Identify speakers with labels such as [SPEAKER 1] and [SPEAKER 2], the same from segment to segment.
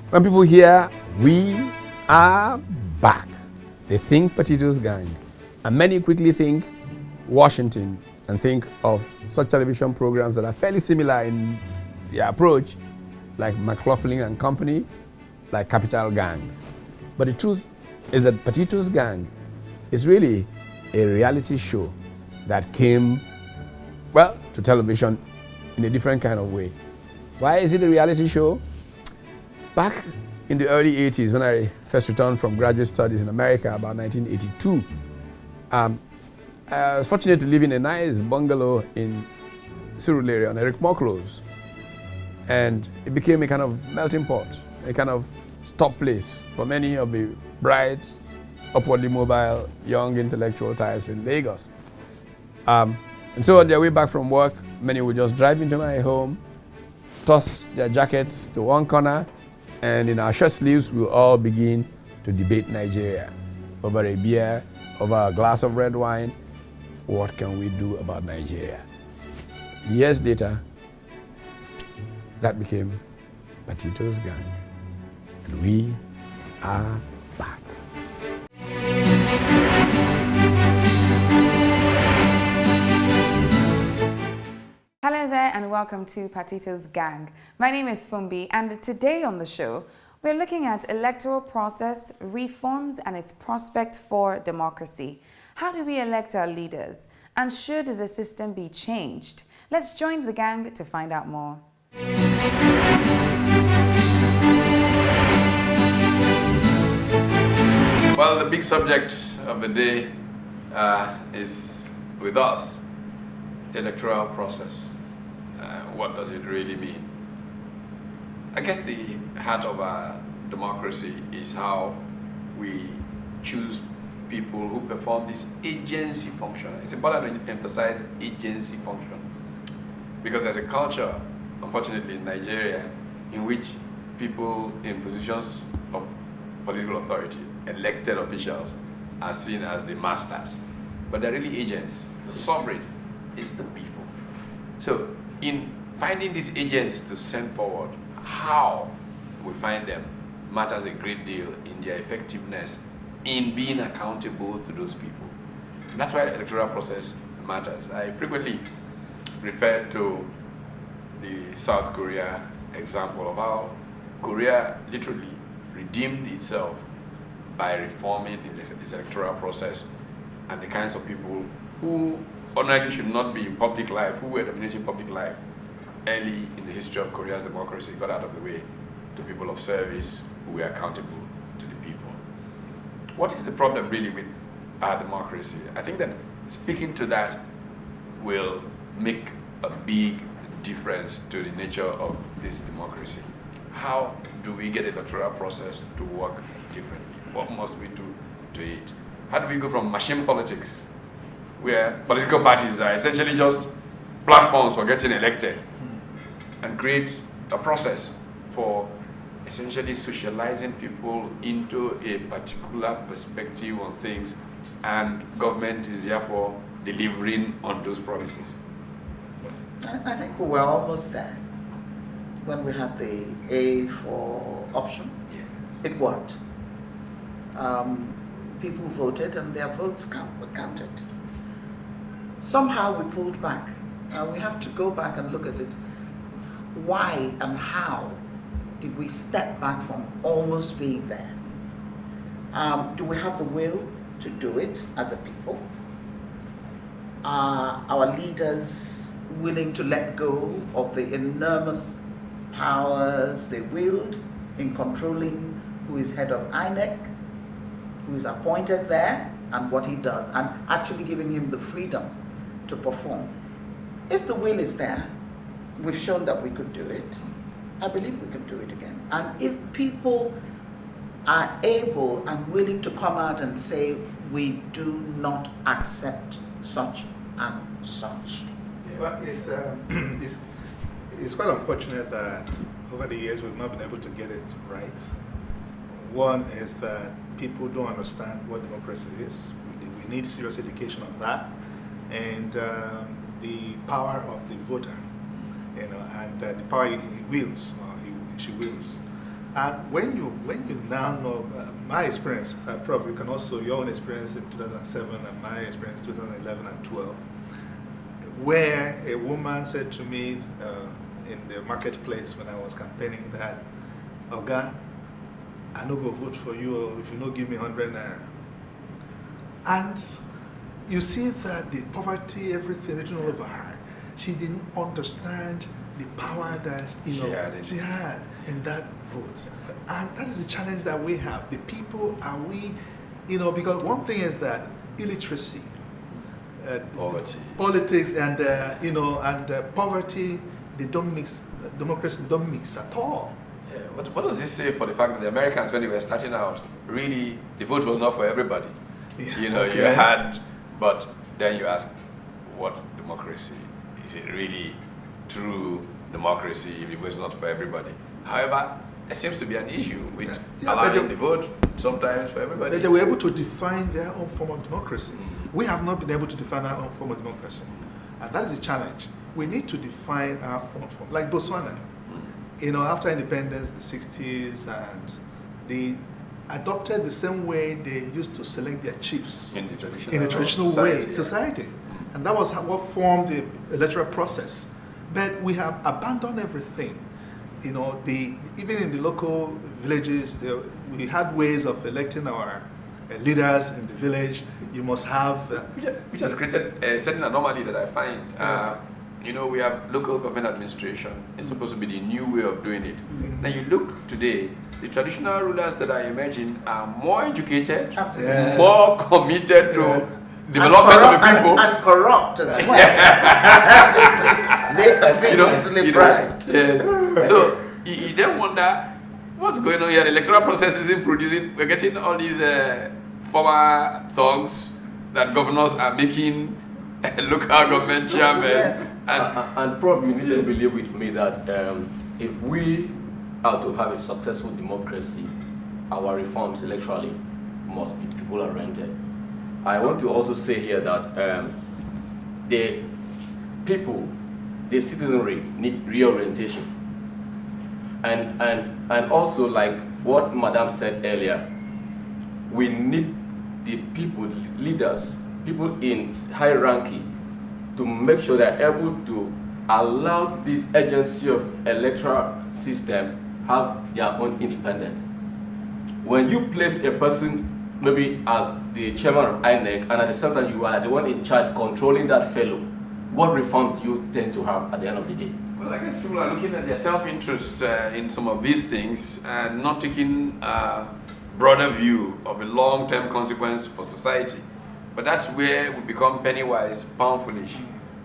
[SPEAKER 1] When people hear we are back, they think Potatoes Gang. And many quickly think Washington and think of such television programs that are fairly similar in their approach, like McLaughlin and Company, like Capital Gang. But the truth is that Potatoes Gang is really a reality show that came, well, to television in a different kind of way. Why is it a reality show? Back in the early 80s, when I first returned from graduate studies in America, about 1982, I was fortunate to live in a nice bungalow in Surulere on Eric Moore Close. And it became a kind of melting pot, a kind of stop place for many of the bright, upwardly mobile, young intellectual types in Lagos. And so on their way back from work, many would just drive into my home, toss their jackets to one corner, and in our shirt sleeves, we'll all begin to debate Nigeria over a beer, over a glass of red wine. What can we do about Nigeria? Years later, that became Potatoes Gang, and we are back.
[SPEAKER 2] Hello there and welcome to Potatoes Gang. My name is Fumbi, and today on the show, we're looking at electoral process, reforms and its prospect for democracy. How do we elect our leaders? And should the system be changed? Let's join the gang to find out more.
[SPEAKER 1] Well, the big subject of the day is with us, the electoral process. What does it really mean? I guess the heart of our democracy is how we choose people who perform this agency function. It's important to emphasize agency function because there's a culture, unfortunately, in Nigeria in which people in positions of political authority, elected officials, are seen as the masters. But they're really agents. The sovereign is the people. So in finding these agents to send forward, how we find them matters a great deal in their effectiveness in being accountable to those people. And that's why the electoral process matters. I frequently refer to the South Korea example of how Korea literally redeemed itself by reforming its electoral process, and the kinds of people who ordinarily should not be in public life, who were dominating public life early in the history of Korea's democracy, got out of the way to people of service who were accountable to the people. What is the problem really with our democracy? I think that speaking to that will make a big difference to the nature of this democracy. How do we get the electoral process to work differently? What must we do to it? How do we go from machine politics, where political parties are essentially just platforms for getting elected, and create a process for essentially socializing people into a particular perspective on things, and government is therefore delivering on those promises?
[SPEAKER 3] I think we were almost there when we had the A for option.
[SPEAKER 1] Yes.
[SPEAKER 3] It worked. People voted and their votes were counted. Somehow we pulled back. We have to go back and look at it. Why and how did we step back from almost being there? Do we have the will to do it as a people? Are our leaders willing to let go of the enormous powers they wield in controlling who is head of INEC, who is appointed there, and what he does, and actually giving him the freedom to perform? If the will is there, we've shown that we could do it. I believe we can do it again. And if people are able and willing to come out and say, we do not accept such and such.
[SPEAKER 4] Well, it's quite unfortunate that over the years we've not been able to get it right. One is that people don't understand what democracy is. We need serious education on that, and the power of the voter, and the power he wields or she wields. And when you now know my experience, Prof, you can also your own experience in 2007 and my experience 2011 and 12, where a woman said to me in the marketplace when I was campaigning that, Oga, I no go vote for you if you no give me 100 naira. And you see that the poverty, everything written all over her, she didn't understand the power that she had in that vote. And that is the challenge that we have. The people, are we, because one thing is that illiteracy,
[SPEAKER 1] Poverty.
[SPEAKER 4] politics, and poverty, they don't mix. Democracy, they don't mix at all.
[SPEAKER 1] Yeah, what does this say for the fact that the Americans, when they were starting out, really the vote was not for everybody?
[SPEAKER 4] Yeah,
[SPEAKER 1] You
[SPEAKER 4] okay.
[SPEAKER 1] had, but then you ask, what democracy? Is it really true democracy if the vote is not for everybody? However, there seems to be an issue with allowing the vote sometimes for everybody.
[SPEAKER 4] They were able to define their own form of democracy. We have not been able to define our own form of democracy. And that is a challenge. We need to define our own form. Like Botswana, after independence, the 60s, and they adopted the same way they used to select their chiefs
[SPEAKER 1] In the traditional
[SPEAKER 4] society. And that was what formed the electoral process. But we have abandoned everything. Even in the local villages, we had ways of electing our leaders in the village. You must have...
[SPEAKER 1] which has created a certain anomaly that I find. We have local government administration. It's supposed to be the new way of doing it. Now you look today, the traditional rulers that I imagine are more educated,
[SPEAKER 3] Yes.
[SPEAKER 1] more committed to development of the people.
[SPEAKER 3] And corrupt as well. They can be easily bribed.
[SPEAKER 1] Yes. So you then wonder what's going on here. The electoral process isn't producing. We're getting all these former thugs that governors are making local government chairmen.
[SPEAKER 3] Yes.
[SPEAKER 5] And probably you need to believe with me that if we are to have a successful democracy, our reforms electorally must be people-oriented. I want to also say here that the people, the citizenry need reorientation. And also, like what Madam said earlier, we need the people, leaders, people in hierarchy, to make sure they're able to allow this agency of electoral system have their own independence. When you place a person maybe as the chairman of INEC, and at the same time you are the one in charge controlling that fellow, what reforms do you tend to have at the end of the day?
[SPEAKER 1] Well, I guess people are looking at their self-interest in some of these things and not taking a broader view of a long-term consequence for society. But that's where we become penny-wise, pound-foolish.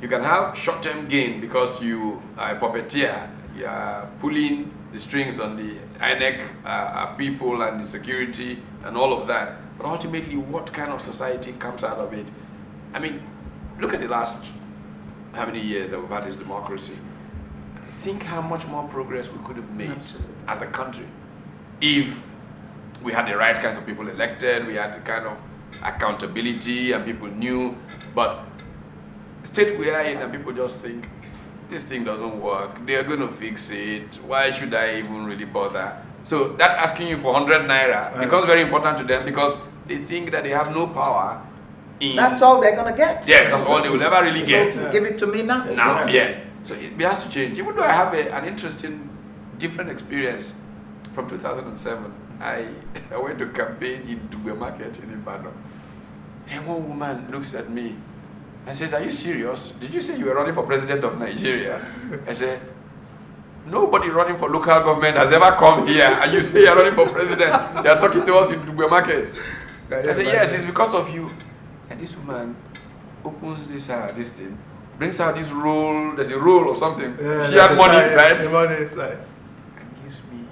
[SPEAKER 1] You can have short-term gain because you are a puppeteer. You are pulling the strings on the INEC people and the security and all of that. But ultimately, what kind of society comes out of it? I mean, look at the last how many years that we've had this democracy. Think how much more progress we could have made as a country if we had the right kinds of people elected, we had the kind of accountability and people knew. But the state we are in and people just think, this thing doesn't work, they're going to fix it, why should I even really bother? So that asking you for 100 naira becomes very important to them because they think that they have no power in...
[SPEAKER 3] That's all they're going to get.
[SPEAKER 1] Yes, that's all they will ever really get.
[SPEAKER 3] So give it to me now.
[SPEAKER 1] Now, yeah. So it has to change. Even though I have an interesting, different experience from 2007, I went to campaign in Dugbe Market in Ibadan. And one woman looks at me and says, "Are you serious? Did you say you were running for president of Nigeria?" I said, "Nobody running for local government has ever come here and you say you're running for president. They are talking to us in Dugbe Market." I said, "Yes, it's because of you." And this woman opens this thing, brings out this roll, there's a roll or something.
[SPEAKER 4] Yeah,
[SPEAKER 1] she had money inside.
[SPEAKER 4] The money inside.
[SPEAKER 1] And gives me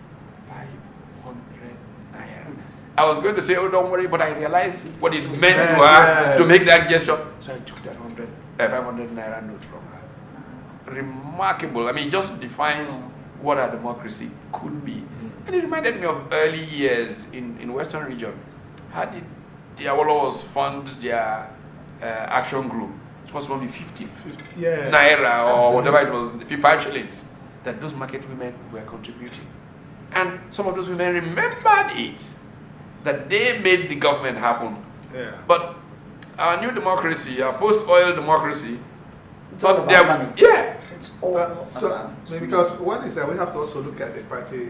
[SPEAKER 1] 500 naira. I was going to say, "Oh, don't worry," but I realized what it meant to her to make that gesture. So I took that 500 naira note from her. Remarkable. I mean, it just defines what our democracy could be. And it reminded me of early years in Western region. How did the Awolowo's fund their action group? It was only 50 naira or whatever it was, 5 shillings, that those market women were contributing. And some of those women remembered it, that they made the government happen.
[SPEAKER 4] Yeah.
[SPEAKER 1] But our new democracy, our post-oil democracy,
[SPEAKER 3] It's all
[SPEAKER 1] but
[SPEAKER 3] about
[SPEAKER 1] they're-
[SPEAKER 3] money.
[SPEAKER 1] yeah,
[SPEAKER 3] It's all
[SPEAKER 4] So,
[SPEAKER 3] about
[SPEAKER 4] because one is that we have to also look at the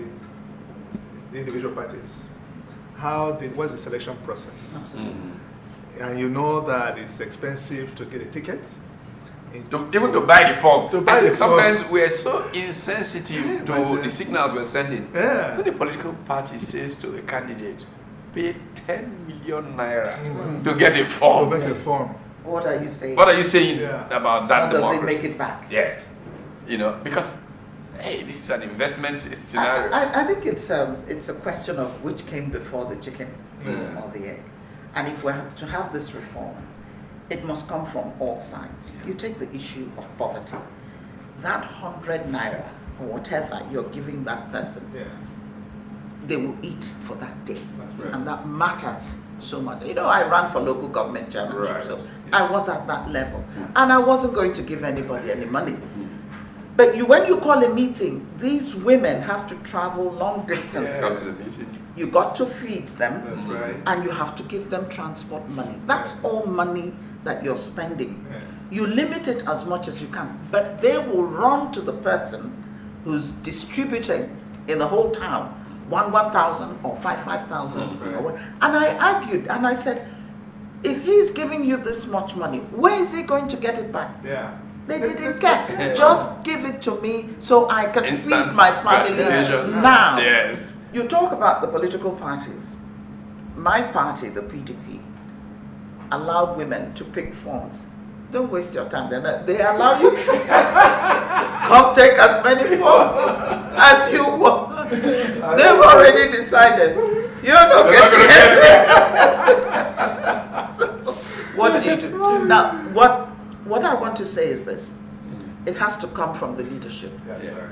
[SPEAKER 4] individual parties. What's the selection process? And you know that it's expensive to get a ticket.
[SPEAKER 1] even to buy the form.
[SPEAKER 4] To buy
[SPEAKER 1] I think
[SPEAKER 4] the form.
[SPEAKER 1] sometimes we are so insensitive to
[SPEAKER 4] Imagine.
[SPEAKER 1] the signals we're sending.
[SPEAKER 4] Yeah.
[SPEAKER 1] When the political party says to a candidate, pay 10 million naira to get a
[SPEAKER 4] To
[SPEAKER 1] form,
[SPEAKER 4] make a form.
[SPEAKER 3] What are you saying?
[SPEAKER 1] what are you saying
[SPEAKER 4] Yeah.
[SPEAKER 1] about
[SPEAKER 3] How
[SPEAKER 1] that
[SPEAKER 3] does it
[SPEAKER 1] democracy?
[SPEAKER 3] make it back?
[SPEAKER 1] Yeah, because hey, this is an investment scenario.
[SPEAKER 3] I think it's a question of which came before the chicken
[SPEAKER 1] Mm.
[SPEAKER 3] or the egg. And if we're to have this reform, it must come from all sides. You take the issue of poverty. That 100 naira or whatever you're giving that person,
[SPEAKER 4] Yeah.
[SPEAKER 3] they will eat for that day.
[SPEAKER 4] That's right.
[SPEAKER 3] And that matters so much. You know, I ran for local government chairmanship,
[SPEAKER 1] Right.
[SPEAKER 3] so I was at that level. And I wasn't going to give anybody any money. But when you call a meeting, these women have to travel long distances.
[SPEAKER 1] Comes the meeting.
[SPEAKER 3] You got to feed them,
[SPEAKER 4] That's right.
[SPEAKER 3] and you have to give them transport money. That's all money that you're spending.
[SPEAKER 4] Yeah.
[SPEAKER 3] You limit it as much as you can, but they will run to the person who's distributing in the whole town 1,000 or 5,000.
[SPEAKER 4] Right.
[SPEAKER 3] And I argued and I said, if he's giving you this much money, where is he going to get it back?
[SPEAKER 4] Yeah.
[SPEAKER 3] They didn't care. Just give it to me so I can
[SPEAKER 1] Instant
[SPEAKER 3] feed my family
[SPEAKER 1] gratification.
[SPEAKER 3] now.
[SPEAKER 1] Yes.
[SPEAKER 3] You talk about the political parties. My party, the PDP, allowed women to pick forms. Don't waste your time. They allow you to come take as many forms as you want. They've already decided. You're not getting it. So, what do you do? Now, what I want to say is this. It has to come from the leadership
[SPEAKER 4] Yeah.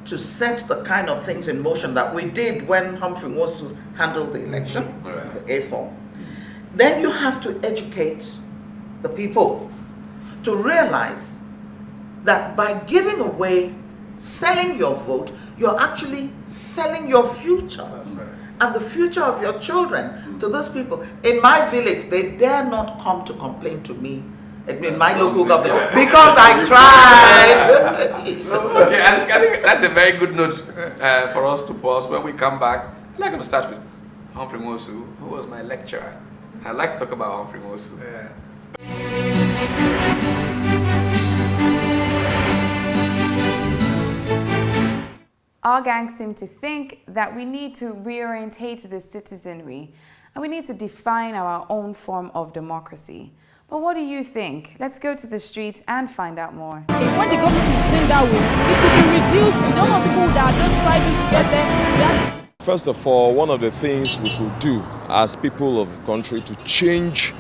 [SPEAKER 3] to set the kind of things in motion that we did when Humphrey Nwosu handled the election,
[SPEAKER 1] Right.
[SPEAKER 3] the A4. Then you have to educate the people to realize that by giving away, selling your vote, you're actually selling your future
[SPEAKER 4] That's right.
[SPEAKER 3] and the future of your children to those people. In my village, they dare not come to complain to me in my local government because I tried.
[SPEAKER 1] Okay, I think that's a very good note for us to pause. When we come back, I'd like to start with Humphrey Nwosu, who was my lecturer. I'd like to talk about Humphrey Nwosu.
[SPEAKER 4] Yeah.
[SPEAKER 2] Our gang seem to think that we need to reorientate the citizenry and we need to define our own form of democracy. But what do you think? Let's go to the streets and find out more.
[SPEAKER 6] When the government is seen that way, it will be reduced. We don't want people that are just striving to get there.
[SPEAKER 7] First of all, one of the things we could do as people of the country to change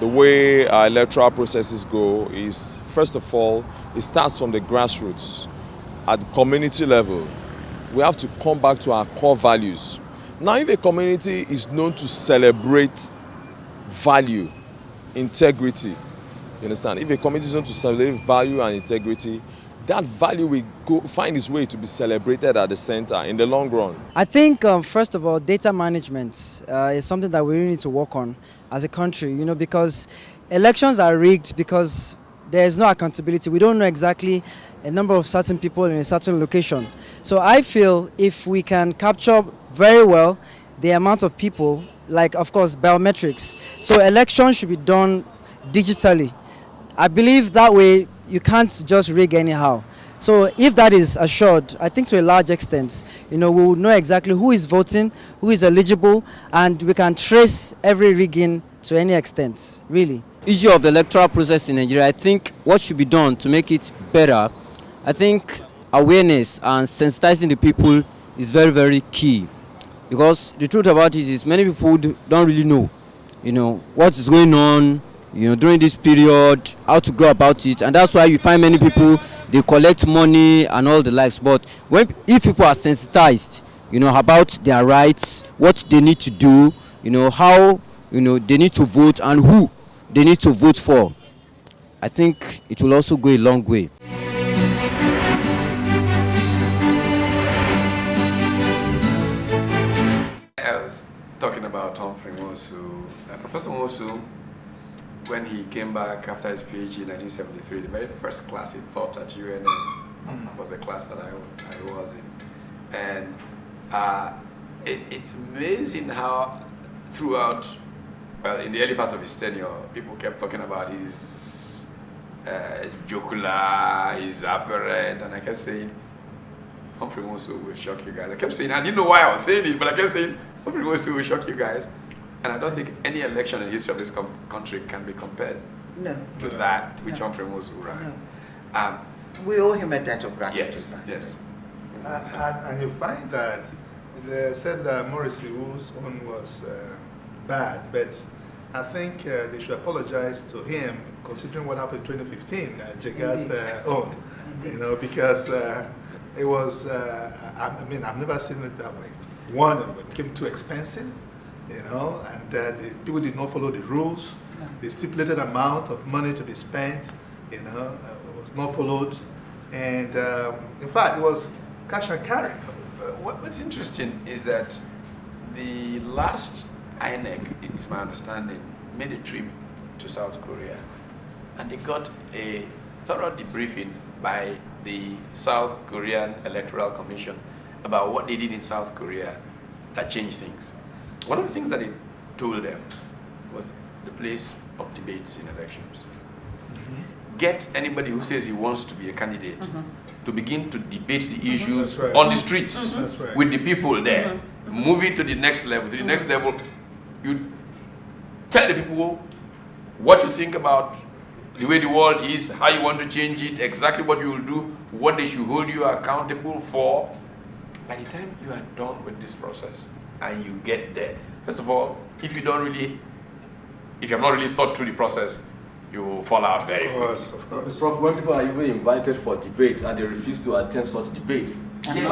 [SPEAKER 7] the way our electoral processes go is, first of all, it starts from the grassroots. At the community level, we have to come back to our core values. Now, if a community is known to celebrate value, integrity, you understand? If a community is known to celebrate value and integrity, that value will find its way to be celebrated at the center in the long run.
[SPEAKER 8] I think, first of all, data management is something that we really need to work on as a country, because elections are rigged because there is no accountability. We don't know exactly a number of certain people in a certain location. So I feel if we can capture very well the amount of people, like, of course, biometrics. So elections should be done digitally. I believe that way you can't just rig anyhow. So if that is assured, I think to a large extent, we will know exactly who is voting, who is eligible, and we can trace every rigging to any extent, really.
[SPEAKER 9] Issue of the electoral process in Nigeria, I think what should be done to make it better, I think awareness and sensitizing the people is very, very key. Because the truth about it is many people don't really know, what is going on, during this period, how to go about it. And that's why you find many people, they collect money and all the likes. But if people are sensitized, about their rights, what they need to do, how, they need to vote and who they need to vote for, I think it will also go a long way.
[SPEAKER 1] about Humphrey Mosu. Professor Mosu, when he came back after his PhD in 1973, the very first class he taught at UNN was the class that I was in. And it's amazing how throughout, well, in the early parts of his tenure, people kept talking about his jocular, his apparent, and I kept saying, Humphrey Mosu will shock you guys. I kept saying, I didn't know why I was saying it, but I kept saying, Humphrey Mosu will shock you guys. And I don't think any election in the history of this country can be compared to that which Humphrey Mosu ran.
[SPEAKER 3] No. We owe him a debt of gratitude.
[SPEAKER 1] Yes.
[SPEAKER 4] And you find that they said that Morrissey, whose own was bad, but I think they should apologize to him considering what happened in 2015, Jega's own, because it was, I mean, I've never seen it that way. One, it became too expensive, and the people did not follow the rules. The stipulated amount of money to be spent, was not followed. And in fact, it was cash and carry.
[SPEAKER 1] What's interesting is that the last INEC, it's my understanding, made a trip to South Korea, and they got a thorough debriefing by the South Korean Electoral Commission about what they did in South Korea that changed things. One of the things that they told them was the place of debates in elections. Get anybody who says he wants to be a candidate to begin to debate the issues on the streets with the people there. Move it to the next level. To the next level, you tell the people what you think about the way the world is, how you want to change it, exactly what you will do, what they should hold you accountable for. By the time you are done with this process and you get there, first of all, if you have not really thought through the process, you will fall out very quickly.
[SPEAKER 5] Of course. Prof, when people are even invited for debates and they refuse to attend such debates,
[SPEAKER 3] And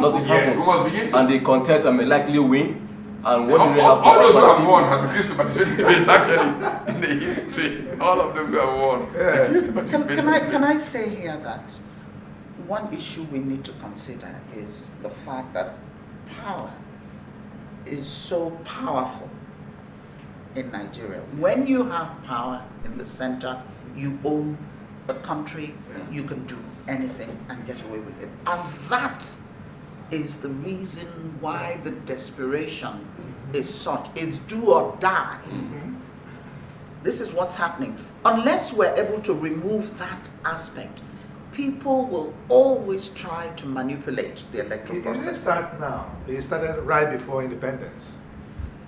[SPEAKER 3] nothing happens.
[SPEAKER 5] And they contest and may likely win. And what do they have to
[SPEAKER 1] all those who
[SPEAKER 5] offer
[SPEAKER 1] have won have refused to participate in debates, actually, in the history. All of those who have won refused to participate.
[SPEAKER 3] Can I say here that one issue we need to consider is the fact that power is so powerful in Nigeria. When you have power in the center, you own the country, you can do anything and get away with it. And that is the reason why the desperation is such. It's do or die. This is what's happening. Unless we're able to remove that aspect, people will always try to manipulate the electoral process.
[SPEAKER 4] It didn't start now. It started right before independence.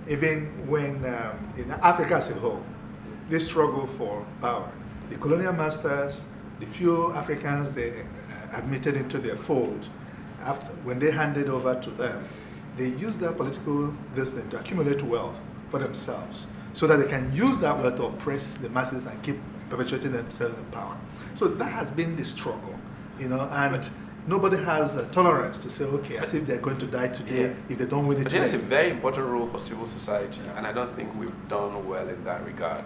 [SPEAKER 4] Even when, in Africa as a whole, they struggle for power. The colonial masters, the few Africans they admitted into their fold, when they handed over to them, they used their political destiny to accumulate wealth for themselves so that they can use that wealth to oppress the masses and keep perpetuating themselves in power. So that has been the struggle, and nobody has a tolerance to say, okay, as if they're going to die today if they don't win it.
[SPEAKER 1] But there's a very important role for civil society, and I don't think we've done well in that regard.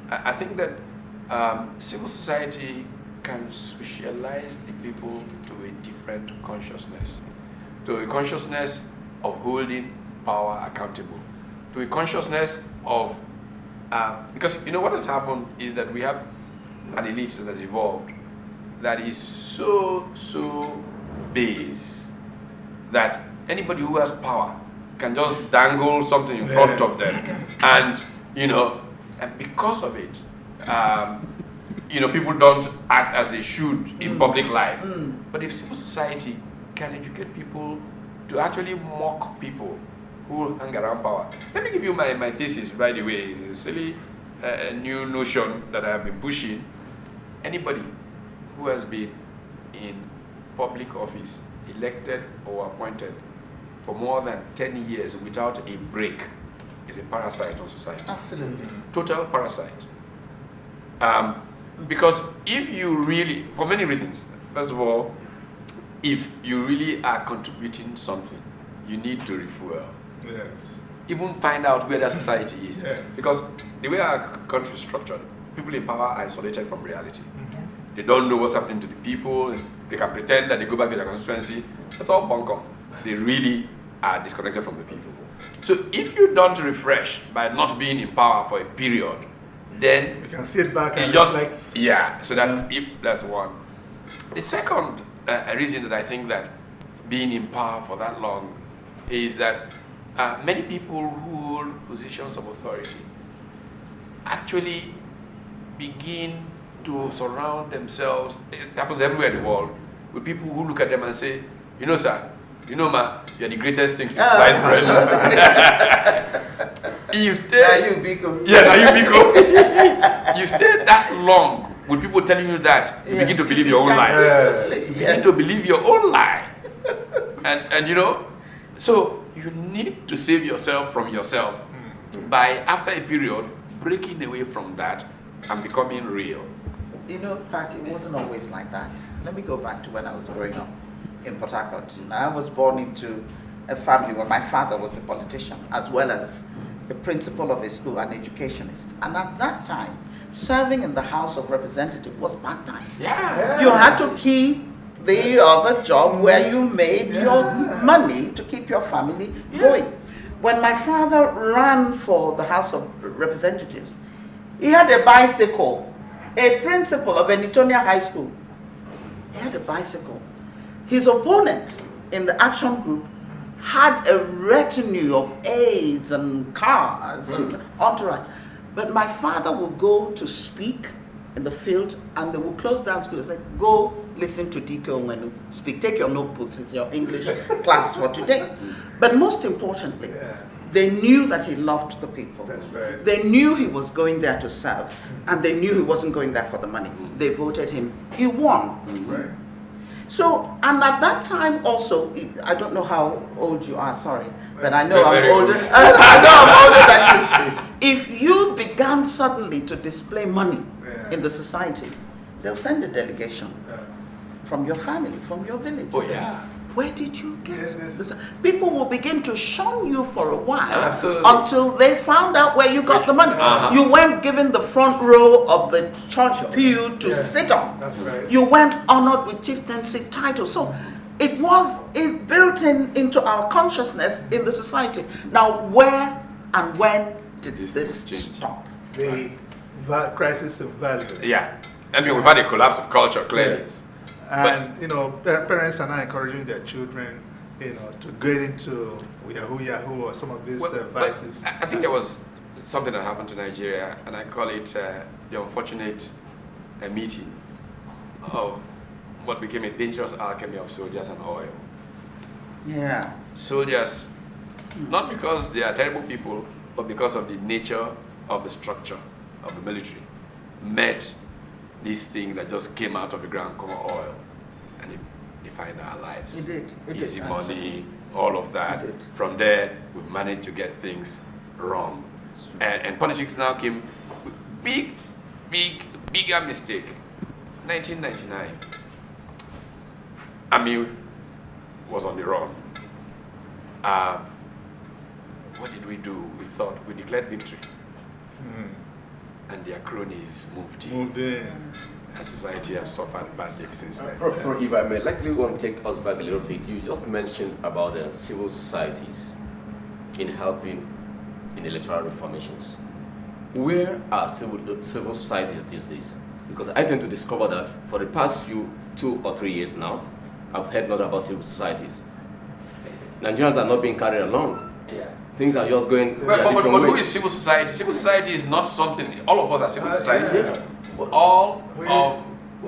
[SPEAKER 1] I think that civil society can socialize the people to a different consciousness, to a consciousness of holding power accountable, to a consciousness of, because what has happened is that we have an elite that has evolved that is so base that anybody who has power can just dangle something in front of them, and and because of it, people don't act as they should in public life. But if civil society can educate people to actually mock people who hang around power. Let me give you my thesis, by the way, a silly new notion that I have been pushing. Anybody who has been in public office, elected or appointed for more than 10 years without a break is a parasite on society.
[SPEAKER 3] Absolutely.
[SPEAKER 1] Total parasite. Because if you really, for many reasons, first of all, if you really are contributing something, you need to refuel.
[SPEAKER 4] Yes.
[SPEAKER 1] Even find out where that society is.
[SPEAKER 4] Yes.
[SPEAKER 1] Because the way our country is structured, people in power are isolated from reality. They don't know what's happening to the people. They can pretend that they go back to their constituency. That's all bunkum. They really are disconnected from the people. So if you don't refresh by not being in power for a period, then
[SPEAKER 4] We can sit back and
[SPEAKER 1] just
[SPEAKER 4] reflect.
[SPEAKER 1] yeah. So that's one. The second reason that I think that being in power for that long is that many people who hold positions of authority actually begin to surround themselves, it happens everywhere in the world, with people who look at them and say, you know, sir, you know, ma, you're the greatest thing since sliced bread. You stay,
[SPEAKER 3] Now you Biko.
[SPEAKER 1] yeah, now you Biko. You stay that long with people telling you that, you begin to believe your own lie.
[SPEAKER 3] Absolutely,
[SPEAKER 1] You begin to believe your own lie. And you know, so you need to save yourself from yourself by, after a period, breaking away from that and becoming real.
[SPEAKER 3] You know, Pat, it wasn't always like that. Let me go back to when I was growing up in Port Harcourt. I was born into a family where my father was a politician as well as the principal of a school, an educationist. And at that time, serving in the House of Representatives was part-time.
[SPEAKER 1] Yeah.
[SPEAKER 3] You had to keep the other job where you made your money to keep your family going. When my father ran for the House of Representatives, he had a bicycle, a principal of Enitonia High School. He had a bicycle. His opponent in the action group had a retinue of aides and cars and entourage. But my father would go to speak in the field and they would close down school and say, go listen to DK Onwenu speak. Take your notebooks, it's your English class for today. But most importantly, they knew that he loved the people.
[SPEAKER 4] That's right.
[SPEAKER 3] They knew he was going there to serve and they knew he wasn't going there for the money. They voted him. He won.
[SPEAKER 4] Right.
[SPEAKER 3] So, and at that time also, I don't know how old you are, sorry, but I know
[SPEAKER 1] Very
[SPEAKER 3] I'm older.
[SPEAKER 1] old.
[SPEAKER 3] I know I'm older than you. If you began suddenly to display money in the society, they'll send a delegation from your family, from your village.
[SPEAKER 1] Oh,
[SPEAKER 3] Say,
[SPEAKER 1] yeah.
[SPEAKER 3] where did you get
[SPEAKER 4] Yes.
[SPEAKER 3] this? People will begin to shun you for a while
[SPEAKER 1] Absolutely.
[SPEAKER 3] until they found out where you got the money. You weren't given the front row of the church pew to sit on.
[SPEAKER 4] That's right.
[SPEAKER 3] You weren't honored with chieftaincy titles. So it was built into our consciousness in the society. Now, where and when did this
[SPEAKER 1] change.
[SPEAKER 3] stop?
[SPEAKER 4] The crisis of values.
[SPEAKER 1] Yeah. I mean, we've had a collapse of culture, clearly.
[SPEAKER 4] Yes. And, you know, parents are now encouraging their children, you know, to get into Yahoo or some of these
[SPEAKER 1] Well,
[SPEAKER 4] vices.
[SPEAKER 1] I think there was something that happened to Nigeria, and I call it the unfortunate meeting of what became a dangerous alchemy of soldiers and oil.
[SPEAKER 3] Yeah.
[SPEAKER 1] Soldiers, not because they are terrible people, but because of the nature of the structure of the military, met this thing that just came out of the ground called oil, and it defined our lives.
[SPEAKER 3] It did. It did,
[SPEAKER 1] Easy
[SPEAKER 3] actually.
[SPEAKER 1] money, all of that.
[SPEAKER 3] It did.
[SPEAKER 1] From there, we've managed to get things wrong. And politics now came with bigger mistake. 1999. Ami was on the run. What did we do? We thought we declared victory. And their cronies moved in.
[SPEAKER 4] Moved in.
[SPEAKER 1] And society has suffered badly since then.
[SPEAKER 5] Professor, if I may, likely want to take us back a little bit. You just mentioned about the civil societies in helping in electoral reformations. Where are civil societies these days? Because I tend to discover that for the past 2 or 3 years now, I've heard not about civil societies. Nigerians are not being carried along. Things are just going
[SPEAKER 1] But
[SPEAKER 5] different
[SPEAKER 1] who
[SPEAKER 5] ways.
[SPEAKER 1] is civil society? Civil society is not something, all of us are civil society.
[SPEAKER 4] Yeah.
[SPEAKER 1] All
[SPEAKER 4] We
[SPEAKER 1] of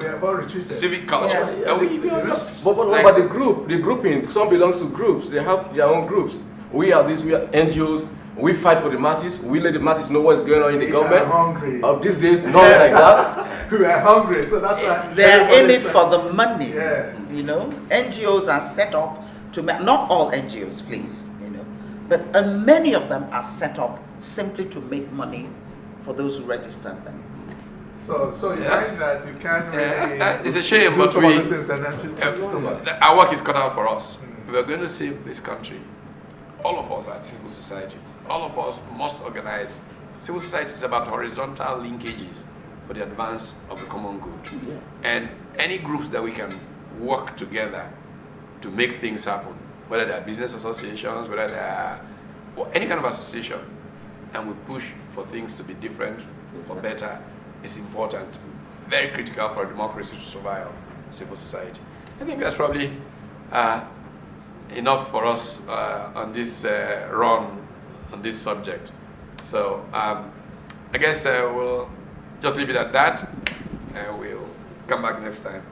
[SPEAKER 4] have all retreated.
[SPEAKER 1] civic culture.
[SPEAKER 3] Yeah.
[SPEAKER 1] And we are just
[SPEAKER 5] But
[SPEAKER 1] like-
[SPEAKER 5] the grouping, some belongs to groups. They have their own groups. We are this, we are NGOs. We fight for the masses. We let the masses know what's going on in the
[SPEAKER 4] We
[SPEAKER 5] government.
[SPEAKER 4] are hungry.
[SPEAKER 5] Of these days, not like that.
[SPEAKER 4] We are hungry, so that's why
[SPEAKER 3] They're in it
[SPEAKER 4] everybody's
[SPEAKER 3] for the money.
[SPEAKER 4] Yeah.
[SPEAKER 3] You know, NGOs are set up to not all NGOs, please. You know, but many of them are set up simply to make money for those who register them.
[SPEAKER 4] So you
[SPEAKER 1] Yes.
[SPEAKER 4] find that you can't
[SPEAKER 1] Yeah,
[SPEAKER 4] really
[SPEAKER 1] it's a shame,
[SPEAKER 4] do
[SPEAKER 1] but
[SPEAKER 4] some
[SPEAKER 1] we-
[SPEAKER 4] of the things and then just
[SPEAKER 1] our work is cut out for us. We are going to save this country. All of us are civil society. All of us must organize. Civil society is about horizontal linkages for the advance of the common good. And any groups that we can work together to make things happen, whether they are business associations, whether they are or any kind of association, and we push for things to be different, for better, is important, very critical for democracy to survive, civil society. I think that's probably enough for us on this run on this subject. So I guess we'll just leave it at that, and we'll come back next time.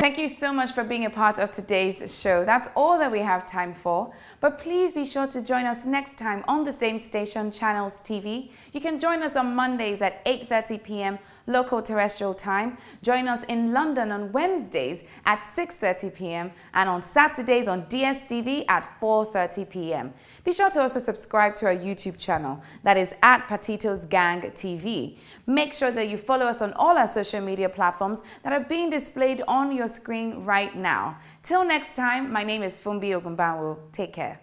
[SPEAKER 2] Thank you so much for being a part of today's show. That's all that we have time for. But please be sure to join us next time on the same station, Channels TV. You can join us on Mondays at 8:30 p.m. local terrestrial time. Join us in London on Wednesdays at 6:30 p.m. and on Saturdays on DSTV at 4:30 p.m. Be sure to also subscribe to our YouTube channel, that is at Patitos Gang TV. Make sure that you follow us on all our social media platforms that are being displayed on your screen right now. Till next time, my name is Fumbi Ogumbanwo. Take care.